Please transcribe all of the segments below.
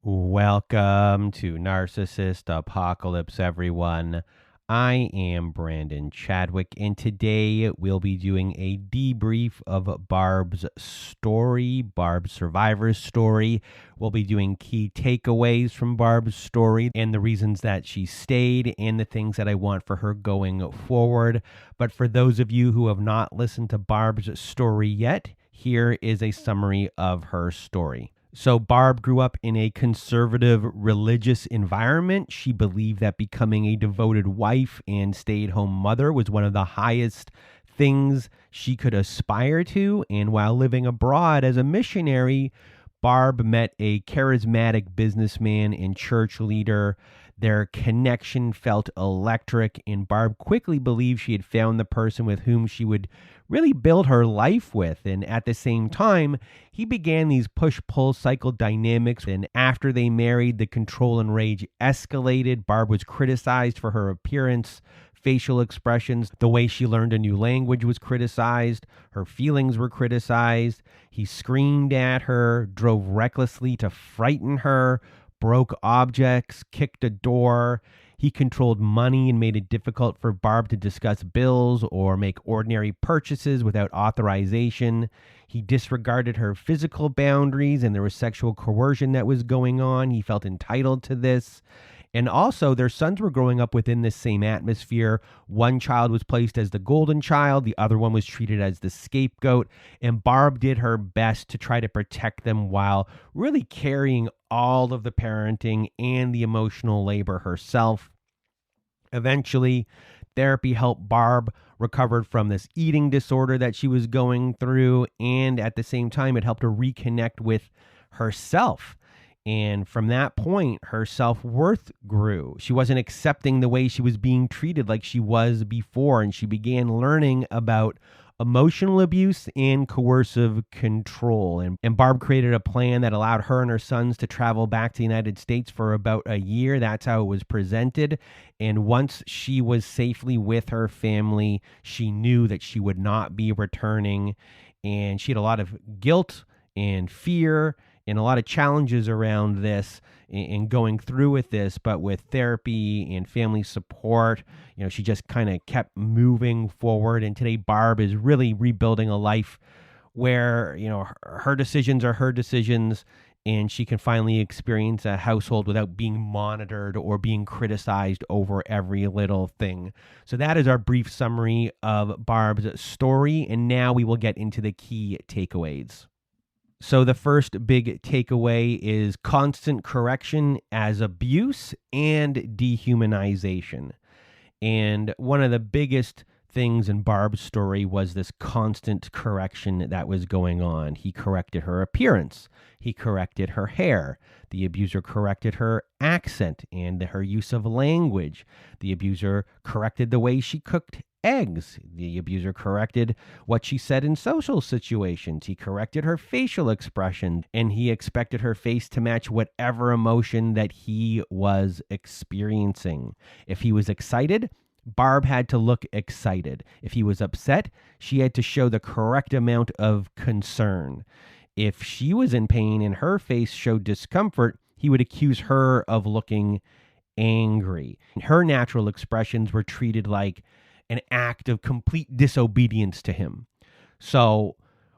Welcome to Narcissist Apocalypse, everyone. I am Brandon Chadwick, and today we'll be doing a debrief of Barb's story, Barb's survivor's story. We'll be doing key takeaways from Barb's story and the reasons that she stayed and the things that I want for her going forward. But for those of you who have not listened to Barb's story yet, here is a summary of her story. So Barb grew up in a conservative religious environment. She believed that becoming a devoted wife and stay-at-home mother was one of the highest things she could aspire to. And while living abroad as a missionary, Barb met a charismatic businessman and church leader. Their connection felt electric, and Barb quickly believed she had found the person with whom she would really build her life with. And at the same time, he began these push-pull cycle dynamics, and after they married, the control and rage escalated. Barb was criticized for her appearance, facial expressions. The way she learned a new language was criticized. Her feelings were criticized. He screamed at her, drove recklessly to frighten her, broke objects, kicked a door. He controlled money and made it difficult for Barb to discuss bills or make ordinary purchases without authorization. He disregarded her physical boundaries, and there was sexual coercion that was going on. He felt entitled to this. And also, their sons were growing up within this same atmosphere. One child was placed as the golden child. The other one was treated as the scapegoat. And Barb did her best to try to protect them while really carrying all of the parenting and the emotional labor herself. Eventually, therapy helped Barb recover from this eating disorder that she was going through. And at the same time, it helped her reconnect with herself. And from that point, her self-worth grew. She wasn't accepting the way she was being treated like she was before. And she began learning about emotional abuse and coercive control. And Barb created a plan that allowed her and her sons to travel back to the United States for about a year. That's how it was presented. And once she was safely with her family, she knew that she would not be returning. And she had a lot of guilt and fear and a lot of challenges around this and going through with this, but with therapy and family support, she just kind of kept moving forward. And today Barb is really rebuilding a life where, her decisions are her decisions, and she can finally experience a household without being monitored or being criticized over every little thing. So that is our brief summary of Barb's story. And now we will get into the key takeaways. So the first big takeaway is constant correction as abuse and dehumanization. And one of the biggest things in Barb's story was this constant correction that was going on. He corrected her appearance. He corrected her hair. The abuser corrected her accent and her use of language. The abuser corrected the way she cooked eggs. The abuser corrected what she said in social situations. He corrected her facial expression, and he expected her face to match whatever emotion that he was experiencing. If he was excited, Barb had to look excited. If he was upset, she had to show the correct amount of concern. If she was in pain and her face showed discomfort, he would accuse her of looking angry. Her natural expressions were treated like an act of complete disobedience to him. So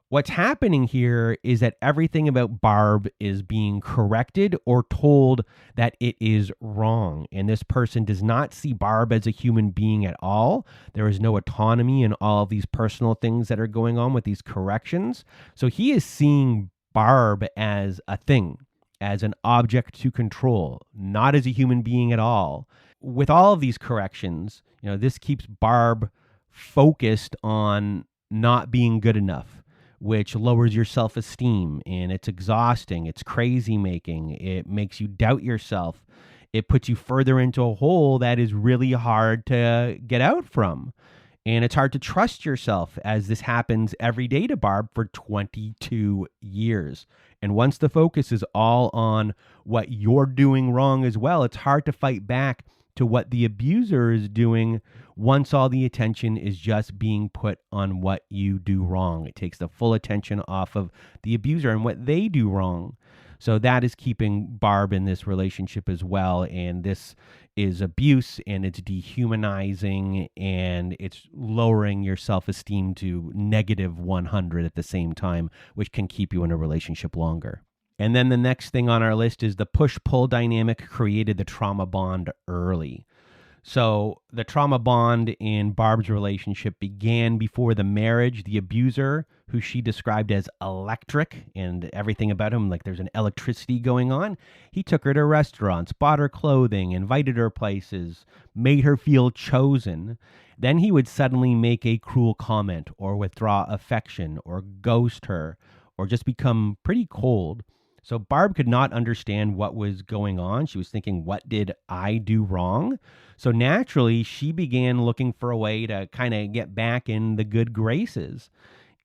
what's happening here is that everything about Barb is being corrected or told that it is wrong. And this person does not see Barb as a human being at all. There is no autonomy in all of these personal things that are going on with these corrections. So he is seeing Barb as a thing, as an object to control, not as a human being at all. With all of these corrections, this keeps Barb focused on not being good enough, which lowers your self-esteem, and it's exhausting. It's crazy making. It makes you doubt yourself. It puts you further into a hole that is really hard to get out from. And it's hard to trust yourself, as this happens every day to Barb for 22 years. And once the focus is all on what you're doing wrong as well, it's hard to fight back to what the abuser is doing once all the attention is just being put on what you do wrong. It takes the full attention off of the abuser and what they do wrong. So that is keeping Barb in this relationship as well. And this is abuse, and it's dehumanizing, and it's lowering your self-esteem to negative 100 at the same time, which can keep you in a relationship longer. And then the next thing on our list is the push-pull dynamic created the trauma bond early. So the trauma bond in Barb's relationship began before the marriage. The abuser, who she described as electric and everything about him, like there's an electricity going on, he took her to restaurants, bought her clothing, invited her places, made her feel chosen. Then he would suddenly make a cruel comment or withdraw affection or ghost her or just become pretty cold. So Barb could not understand what was going on. She was thinking, what did I do wrong? So naturally, she began looking for a way to kind of get back in the good graces.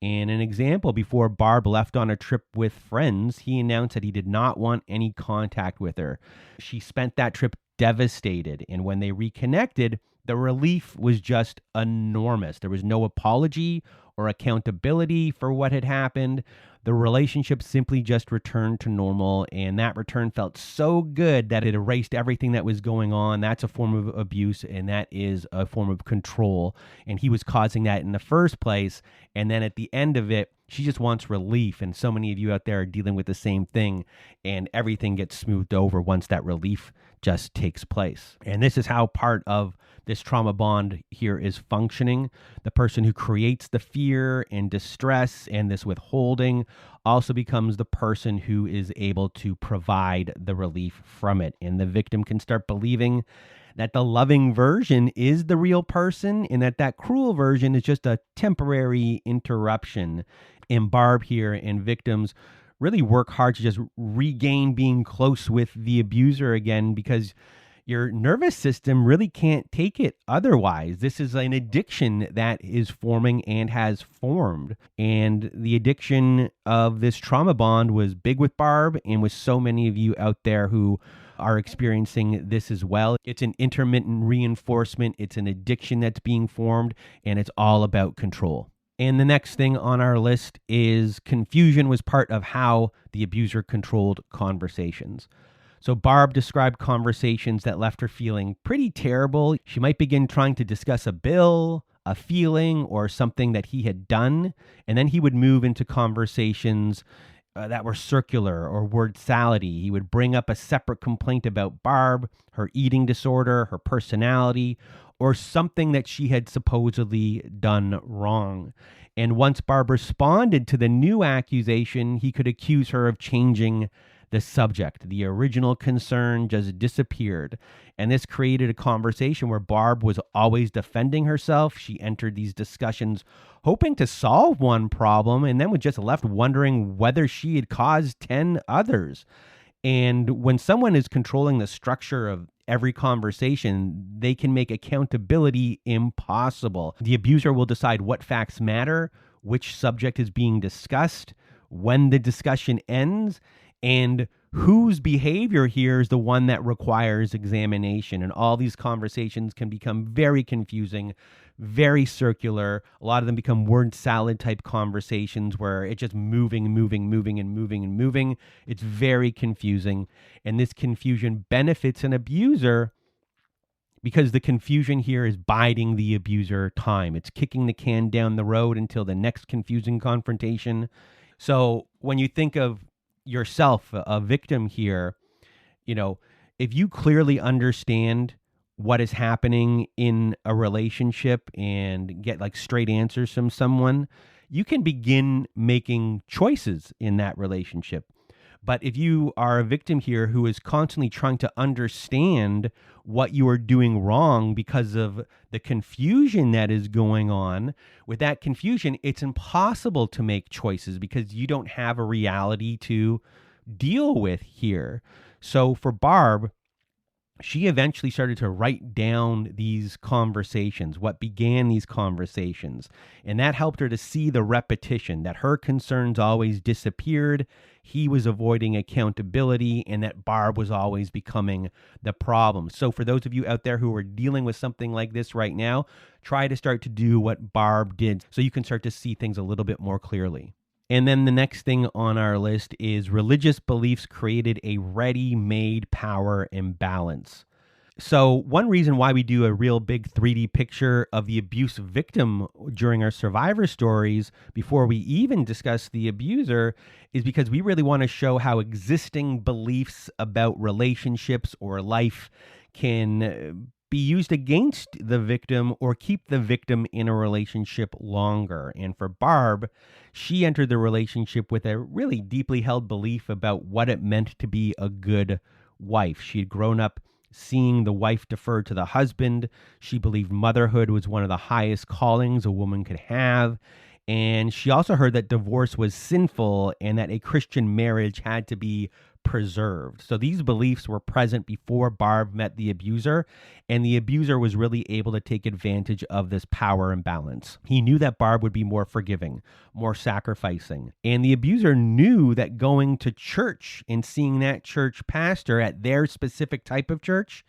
And an example, before Barb left on a trip with friends, he announced that he did not want any contact with her. She spent that trip devastated. And when they reconnected, the relief was just enormous. There was no apology or accountability for what had happened. The relationship simply just returned to normal, and that return felt so good that it erased everything that was going on. That's a form of abuse, and that is a form of control, and he was causing that in the first place. And then at the end of it, she just wants relief, and so many of you out there are dealing with the same thing, and everything gets smoothed over once that relief just takes place. And this is how part of this trauma bond here is functioning. The person who creates the fear and distress and this withholding also becomes the person who is able to provide the relief from it. And the victim can start believing that the loving version is the real person and that cruel version is just a temporary interruption. And Barb here and victims really work hard to just regain being close with the abuser again, because your nervous system really can't take it otherwise. This is an addiction that is forming and has formed. And the addiction of this trauma bond was big with Barb and with so many of you out there who are experiencing this as well. It's an intermittent reinforcement. It's an addiction that's being formed, and it's all about control. And the next thing on our list is confusion was part of how the abuser controlled conversations. So Barb described conversations that left her feeling pretty terrible. She might begin trying to discuss a bill, a feeling, or something that he had done, and then he would move into conversations that were circular or word salady. He would bring up a separate complaint about Barb, her eating disorder, her personality, or something that she had supposedly done wrong. And once Barb responded to the new accusation, he could accuse her of changing the subject. The original concern just disappeared. And this created a conversation where Barb was always defending herself. She entered these discussions hoping to solve one problem and then was just left wondering whether she had caused 10 others. And when someone is controlling the structure of every conversation, they can make accountability impossible. The abuser will decide what facts matter, which subject is being discussed, when the discussion ends, and whose behavior here is the one that requires examination. And all these conversations can become very confusing, very circular. A lot of them become word salad type conversations where it's just moving. It's very confusing. And this confusion benefits an abuser because the confusion here is biding the abuser time. It's kicking the can down the road until the next confusing confrontation. So when you think of yourself, a victim here, if you clearly understand what is happening in a relationship and get like straight answers from someone, you can begin making choices in that relationship. But if you are a victim here who is constantly trying to understand what you are doing wrong because of the confusion that is going on, with that confusion, it's impossible to make choices because you don't have a reality to deal with here. So for Barb, she eventually started to write down these conversations, what began these conversations. And that helped her to see the repetition, that her concerns always disappeared, he was avoiding accountability, and that Barb was always becoming the problem. So for those of you out there who are dealing with something like this right now, try to start to do what Barb did so you can start to see things a little bit more clearly. And then the next thing on our list is religious beliefs created a ready-made power imbalance. So one reason why we do a real big 3D picture of the abuse victim during our survivor stories before we even discuss the abuser is because we really want to show how existing beliefs about relationships or life can be used against the victim or keep the victim in a relationship longer. And for Barb, she entered the relationship with a really deeply held belief about what it meant to be a good wife. She had grown up seeing the wife defer to the husband. She believed motherhood was one of the highest callings a woman could have. And she also heard that divorce was sinful and that a Christian marriage had to be preserved. So these beliefs were present before Barb met the abuser, and the abuser was really able to take advantage of this power imbalance. He knew that Barb would be more forgiving, more sacrificing, and the abuser knew that going to church and seeing that church pastor at their specific type of church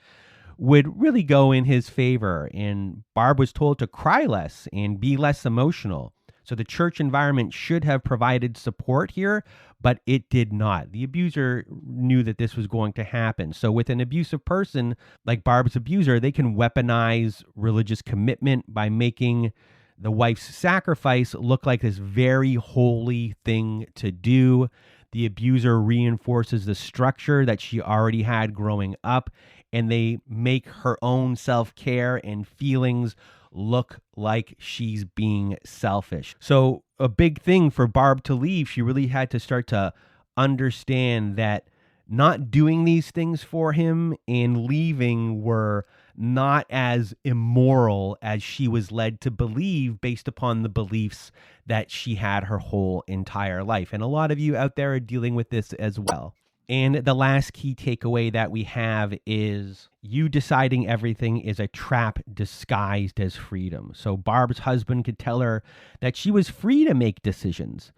would really go in his favor. And Barb was told to cry less and be less emotional. So the church environment should have provided support here, but it did not. The abuser knew that this was going to happen. So with an abusive person like Barb's abuser, they can weaponize religious commitment by making the wife's sacrifice look like this very holy thing to do. The abuser reinforces the structure that she already had growing up, and they make her own self-care and feelings look like she's being selfish. So a big thing for Barb to leave, she really had to start to understand that not doing these things for him and leaving were not as immoral as she was led to believe based upon the beliefs that she had her whole entire life. And a lot of you out there are dealing with this as well. And the last key takeaway that we have is you deciding everything is a trap disguised as freedom. So Barb's husband could tell her that she was free to make decisions.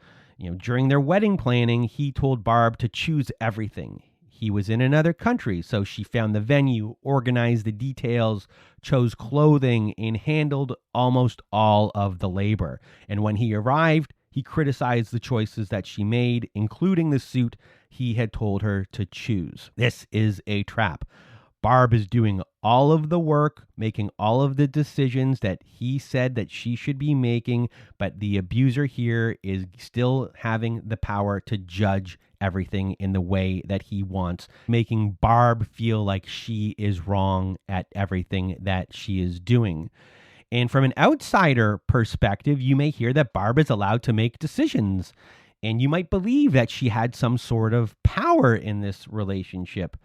During their wedding planning, he told Barb to choose everything. He was in another country, so she found the venue, organized the details, chose clothing, and handled almost all of the labor. And when he arrived, he criticized the choices that she made, including the suit he had told her to choose. This is a trap. Barb is doing all of the work, making all of the decisions that he said that she should be making, but the abuser here is still having the power to judge everything in the way that he wants, making Barb feel like she is wrong at everything that she is doing. And from an outsider perspective, you may hear that Barb is allowed to make decisions, and you might believe that she had some sort of power in this relationship.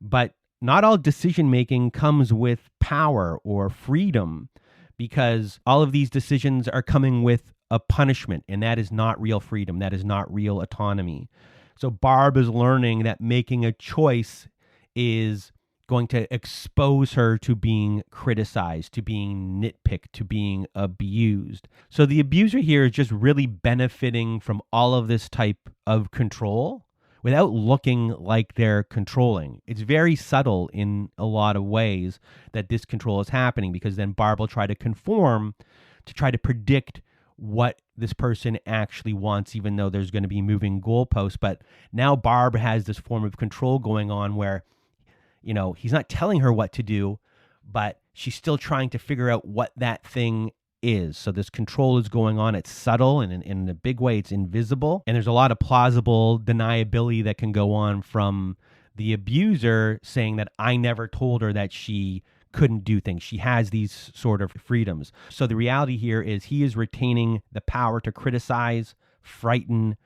But not all decision-making comes with power or freedom, because all of these decisions are coming with a punishment, and that is not real freedom. That is not real autonomy. So Barb is learning that making a choice is going to expose her to being criticized, to being nitpicked, to being abused. So the abuser here is just really benefiting from all of this type of control without looking like they're controlling. It's very subtle in a lot of ways that this control is happening, because then Barb will try to conform to try to predict what this person actually wants, even though there's going to be moving goalposts. But now Barb has this form of control going on where he's not telling her what to do, but she's still trying to figure out what that thing is. So this control is going on. It's subtle, and in a big way, it's invisible. And there's a lot of plausible deniability that can go on from the abuser saying that I never told her that she couldn't do things. She has these sort of freedoms. So the reality here is he is retaining the power to criticize, frighten,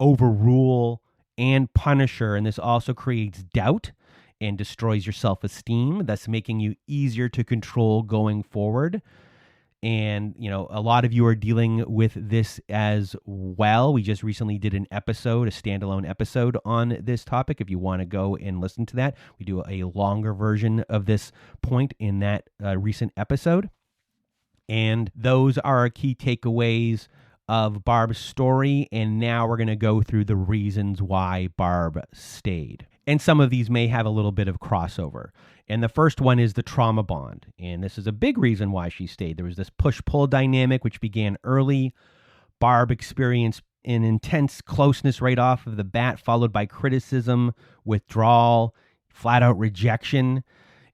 overrule, and punish her. And this also creates doubt and destroys your self-esteem, thus making you easier to control going forward. And, a lot of you are dealing with this as well. We just recently did a standalone episode on this topic. If you want to go and listen to that, we do a longer version of this point in that recent episode. And those are our key takeaways of Barb's story. And now we're going to go through the reasons why Barb stayed. And some of these may have a little bit of crossover. And the first one is the trauma bond. And this is a big reason why she stayed. There was this push-pull dynamic, which began early. Barb experienced an intense closeness right off of the bat, followed by criticism, withdrawal, flat out rejection.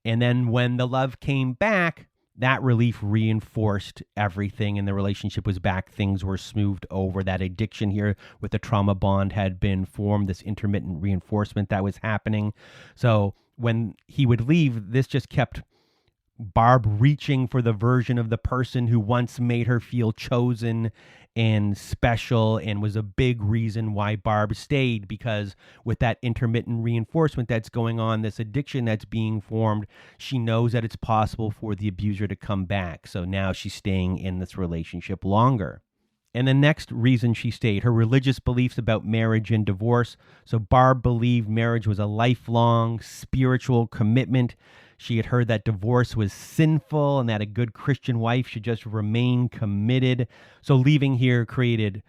And then when the love came back, that relief reinforced everything and the relationship was back. Things were smoothed over. That addiction here with the trauma bond had been formed, this intermittent reinforcement that was happening. So when he would leave, this just kept Barb reaching for the version of the person who once made her feel chosen and special, and was a big reason why Barb stayed, because with that intermittent reinforcement that's going on, this addiction that's being formed, she knows that it's possible for the abuser to come back. So now she's staying in this relationship longer. And the next reason she stayed, her religious beliefs about marriage and divorce. So Barb believed marriage was a lifelong spiritual commitment. She had heard that divorce was sinful and that a good Christian wife should just remain committed. So leaving here created,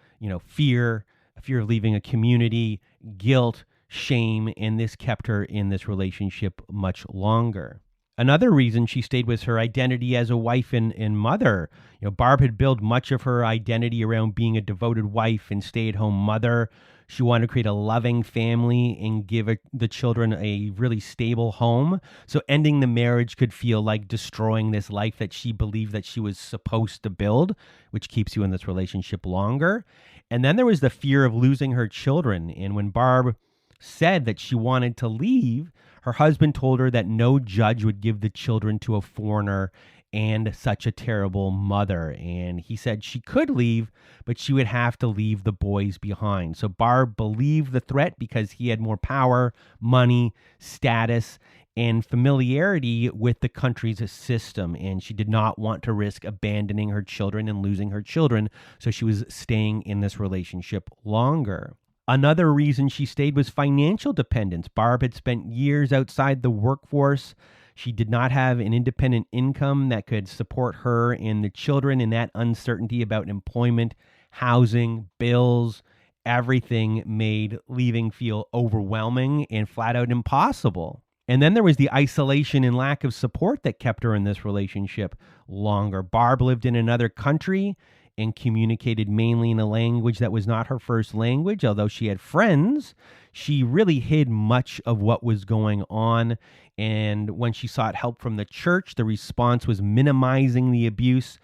fear of leaving a community, guilt, shame, and this kept her in this relationship much longer. Another reason she stayed was her identity as a wife and mother. Barb had built much of her identity around being a devoted wife and stay-at-home mother. She wanted to create a loving family and give the children a really stable home. So ending the marriage could feel like destroying this life that she believed that she was supposed to build, which keeps you in this relationship longer. And then there was the fear of losing her children. And when Barb said that she wanted to leave, her husband told her that no judge would give the children to a foreigner and such a terrible mother. And he said she could leave, but she would have to leave the boys behind. So Barb believed the threat because he had more power, money, status, and familiarity with the country's system. And she did not want to risk abandoning her children and losing her children. So she was staying in this relationship longer. Another reason she stayed was financial dependence. Barb had spent years outside the workforce. She did not have an independent income that could support her and the children, and that uncertainty about employment, housing, bills, everything made leaving feel overwhelming and flat out impossible. And then there was the isolation and lack of support that kept her in this relationship longer. Barb lived in another country and communicated mainly in a language that was not her first language. Although she had friends, she really hid much of what was going on. And when she sought help from the church, the response was minimizing the abuse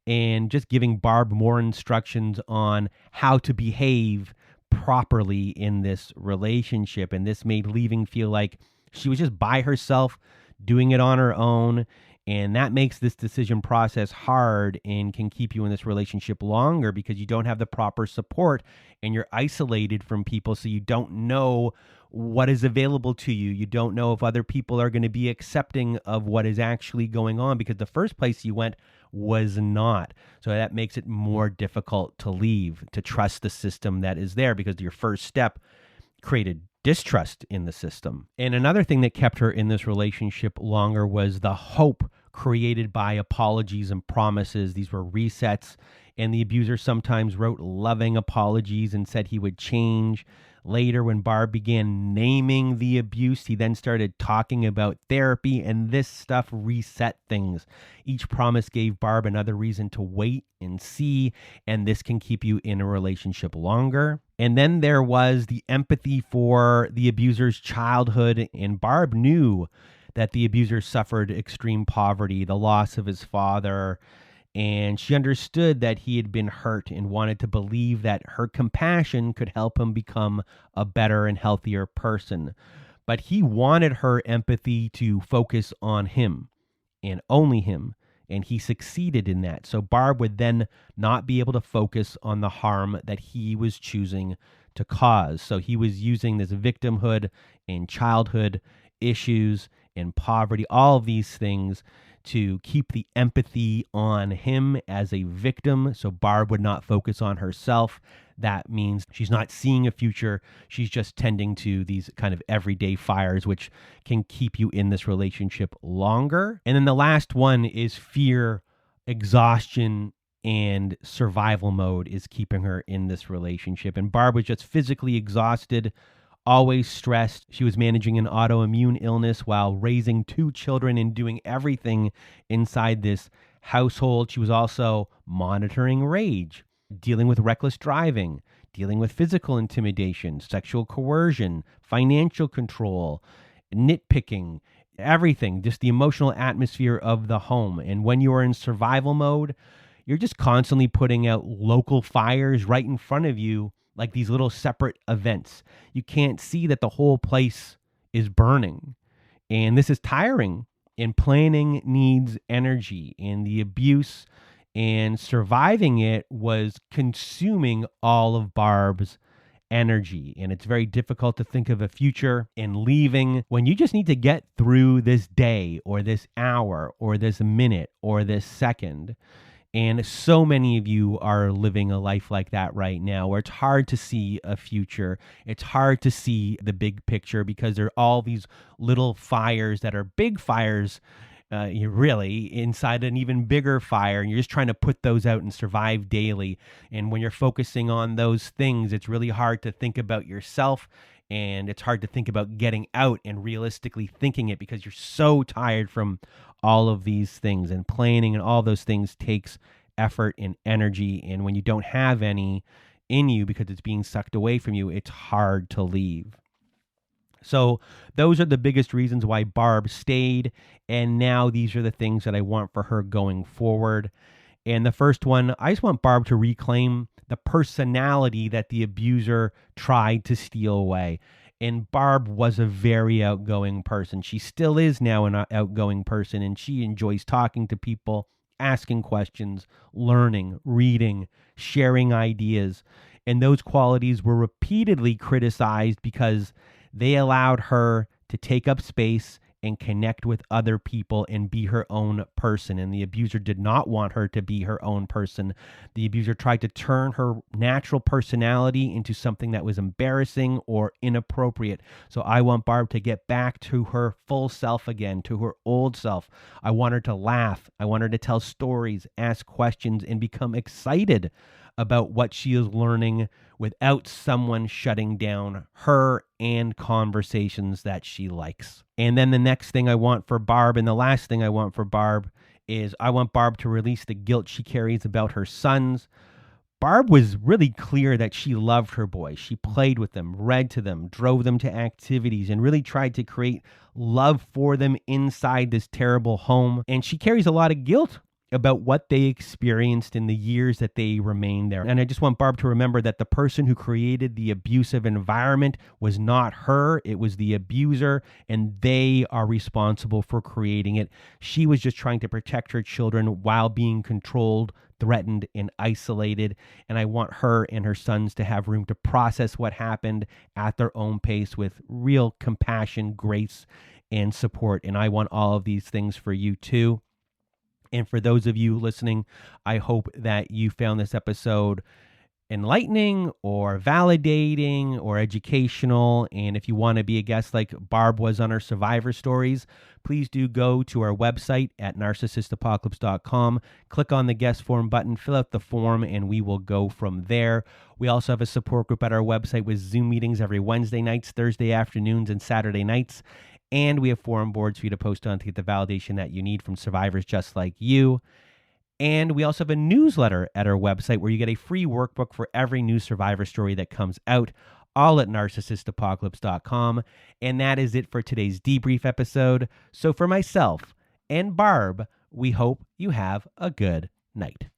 and just giving Barb more instructions on how to behave properly in this relationship. And this made leaving feel like she was just by herself, doing it on her own. And that makes this decision process hard and can keep you in this relationship longer because you don't have the proper support and you're isolated from people. So you don't know what is available to you. You don't know if other people are going to be accepting of what is actually going on because the first place you went was not. So that makes it more difficult to leave, to trust the system that is there because your first step created distrust in the system. And another thing that kept her in this relationship longer was the hope created by apologies and promises. These were resets, and the abuser sometimes wrote loving apologies and said he would change. Later, when Barb began naming the abuse, he then started talking about therapy, and this stuff reset things. Each promise gave Barb another reason to wait and see, and this can keep you in a relationship longer. And then there was the empathy for the abuser's childhood, and Barb knew that the abuser suffered extreme poverty, the loss of his father, and she understood that he had been hurt and wanted to believe that her compassion could help him become a better and healthier person. But he wanted her empathy to focus on him and only him, and he succeeded in that. So Barb would then not be able to focus on the harm that he was choosing to cause. So he was using this victimhood and childhood issues and poverty, all of these things, to keep the empathy on him as a victim. So Barb would not focus on herself. That means she's not seeing a future. She's just tending to these kind of everyday fires, which can keep you in this relationship longer. And then the last one is fear, exhaustion, and survival mode is keeping her in this relationship. And Barb was just physically exhausted, always stressed. She was managing an autoimmune illness while raising 2 children and doing everything inside this household. She was also monitoring rage, dealing with reckless driving, dealing with physical intimidation, sexual coercion, financial control, nitpicking, everything, just the emotional atmosphere of the home. And when you are in survival mode, you're just constantly putting out local fires right in front of you, like these little separate events. You can't see that the whole place is burning. And this is tiring. And planning needs energy. And the abuse and surviving it was consuming all of Barb's energy. And it's very difficult to think of a future and leaving when you just need to get through this day or this hour or this minute or this second. And so many of you are living a life like that right now, where it's hard to see a future. It's hard to see the big picture because there are all these little fires that are big fires, you're really inside an even bigger fire. And you're just trying to put those out and survive daily. And when you're focusing on those things, it's really hard to think about yourself. And it's hard to think about getting out and realistically thinking it because you're so tired from all of these things, and planning and all those things takes effort and energy. And when you don't have any in you because it's being sucked away from you, it's hard to leave. So those are the biggest reasons why Barb stayed. And now these are the things that I want for her going forward. And the first one, I just want Barb to reclaim the personality that the abuser tried to steal away. And Barb was a very outgoing person. She still is now an outgoing person, and she enjoys talking to people, asking questions, learning, reading, sharing ideas. And those qualities were repeatedly criticized because they allowed her to take up space and connect with other people and be her own person. And the abuser did not want her to be her own person. The abuser tried to turn her natural personality into something that was embarrassing or inappropriate. So I want Barb to get back to her full self again, to her old self. I want her to laugh. I want her to tell stories, ask questions, and become excited about what she is learning without someone shutting down her and conversations that she likes. And then the next thing I want for Barb, and the last thing I want for Barb, is I want Barb to release the guilt she carries about her sons. Barb was really clear that she loved her boys. She played with them, read to them, drove them to activities, and really tried to create love for them inside this terrible home. And she carries a lot of guilt about what they experienced in the years that they remained there. And I just want Barb to remember that the person who created the abusive environment was not her, it was the abuser, and they are responsible for creating it. She was just trying to protect her children while being controlled, threatened, and isolated. And I want her and her sons to have room to process what happened at their own pace with real compassion, grace, and support. And I want all of these things for you too. And for those of you listening, I hope that you found this episode enlightening or validating or educational. And if you want to be a guest like Barb was on our Survivor Stories, please do go to our website at narcissistapocalypse.com, click on the guest form button, fill out the form, and we will go from there. We also have a support group at our website with Zoom meetings every Wednesday nights, Thursday afternoons, and Saturday nights. And we have forum boards for you to post on to get the validation that you need from survivors just like you. And we also have a newsletter at our website where you get a free workbook for every new survivor story that comes out, all at narcissistapocalypse.com. And that is it for today's debrief episode. So for myself and Barb, we hope you have a good night.